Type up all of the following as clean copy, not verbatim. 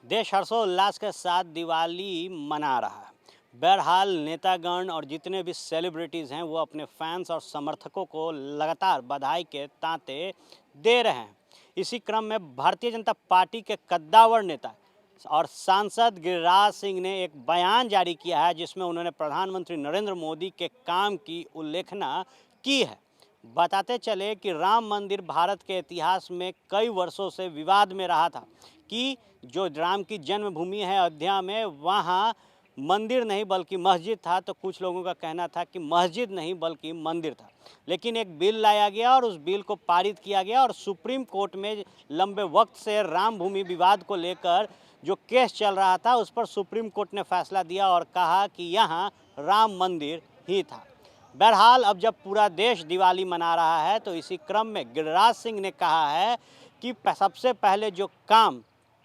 देश हर्षोल्लास के साथ दिवाली मना रहा है। बहरहाल नेतागण और जितने भी सेलिब्रिटीज़ हैं वो अपने फैंस और समर्थकों को लगातार बधाई के तांते दे रहे हैं। इसी क्रम में भारतीय जनता पार्टी के कद्दावर नेता और सांसद गिरिराज सिंह ने एक बयान जारी किया है, जिसमें उन्होंने प्रधानमंत्री नरेंद्र मोदी के काम की उल्लेखना की है। बताते चले कि राम मंदिर भारत के इतिहास में कई वर्षों से विवाद में रहा था कि जो राम की जन्मभूमि है अयोध्या में, वहाँ मंदिर नहीं बल्कि मस्जिद था। तो कुछ लोगों का कहना था कि मस्जिद नहीं बल्कि मंदिर था। लेकिन एक बिल लाया गया और उस बिल को पारित किया गया और सुप्रीम कोर्ट में लंबे वक्त से राम भूमि विवाद को लेकर जो केस चल रहा था, उस पर सुप्रीम कोर्ट ने फैसला दिया और कहा कि यहाँ राम मंदिर ही था। बहरहाल अब जब पूरा देश दिवाली मना रहा है, तो इसी क्रम में गिरिराज सिंह ने कहा है कि सबसे पहले जो काम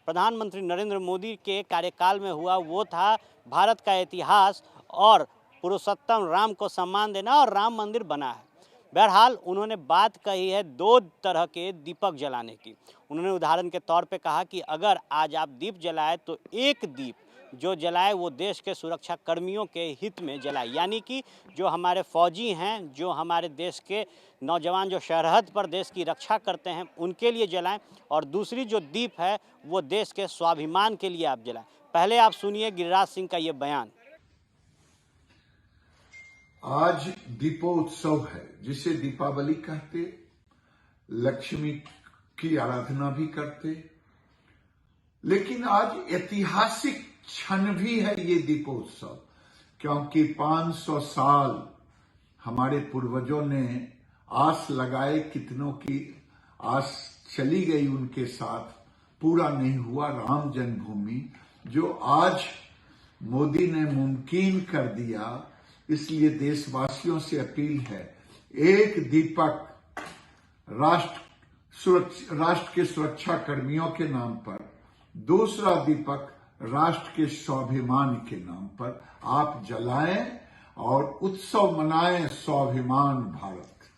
प्रधानमंत्री नरेंद्र मोदी के कार्यकाल में हुआ वो था भारत का इतिहास और पुरुषोत्तम राम को सम्मान देना, और राम मंदिर बना है। बहरहाल उन्होंने बात कही है दो तरह के दीपक जलाने की। उन्होंने उदाहरण के तौर पे कहा कि अगर आज आप दीप जलाए तो एक दीप जो जलाए वो देश के सुरक्षा कर्मियों के हित में जलाए, यानी कि जो हमारे फौजी हैं, जो हमारे देश के नौजवान जो सरहद पर देश की रक्षा करते हैं, उनके लिए जलाएं। और दूसरी जो दीप है वो देश के स्वाभिमान के लिए आप जलाएं। पहले आप सुनिए गिरिराज सिंह का ये बयान। आज दीपोत्सव है, जिसे दीपावली कहते, लक्ष्मी की आराधना भी करते, लेकिन आज ऐतिहासिक क्षण भी है ये दीपोत्सव, क्योंकि 500 साल हमारे पूर्वजों ने आस लगाए, कितनों की आस चली गई उनके साथ, पूरा नहीं हुआ राम जन्मभूमि, जो आज मोदी ने मुमकिन कर दिया। इसलिए देशवासियों से अपील है, एक दीपक राष्ट्र के सुरक्षा कर्मियों के नाम पर, दूसरा दीपक राष्ट्र के स्वाभिमान के नाम पर आप जलाएं और उत्सव मनाएं, स्वाभिमान भारत।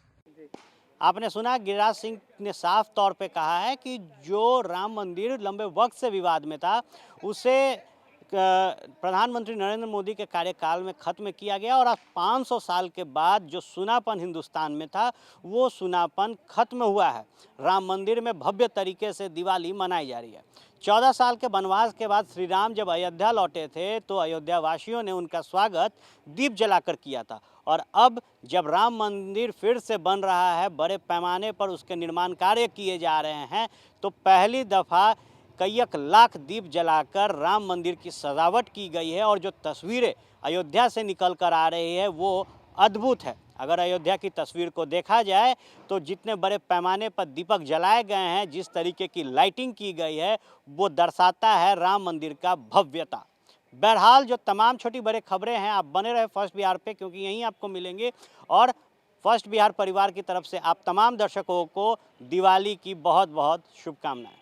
आपने सुना, गिरिराज सिंह ने साफ तौर पे कहा है कि जो राम मंदिर लंबे वक्त से विवाद में था, उसे प्रधानमंत्री नरेंद्र मोदी के कार्यकाल में खत्म किया गया, और आज 500 साल के बाद जो सुनापन हिंदुस्तान में था वो सुनापन खत्म हुआ है। राम मंदिर में भव्य तरीके से दिवाली मनाई जा रही है। 14 साल के वनवास के बाद श्री राम जब अयोध्या लौटे थे तो अयोध्या वासियों ने उनका स्वागत दीप जलाकर किया था। और अब जब राम मंदिर फिर से बन रहा है, बड़े पैमाने पर उसके निर्माण कार्य किए जा रहे हैं, तो पहली दफ़ा कई लाख दीप जलाकर राम मंदिर की सजावट की गई है। और जो तस्वीरें अयोध्या से निकल कर आ रही है वो अद्भुत है। अगर अयोध्या की तस्वीर को देखा जाए तो जितने बड़े पैमाने पर दीपक जलाए गए हैं, जिस तरीके की लाइटिंग की गई है, वो दर्शाता है राम मंदिर का भव्यता। बहरहाल जो तमाम छोटी बड़े खबरें हैं, आप बने रहे फर्स्ट बिहार पे, क्योंकि यहीं आपको मिलेंगे। और फर्स्ट बिहार परिवार की तरफ से आप तमाम दर्शकों को दिवाली की बहुत बहुत शुभकामनाएं।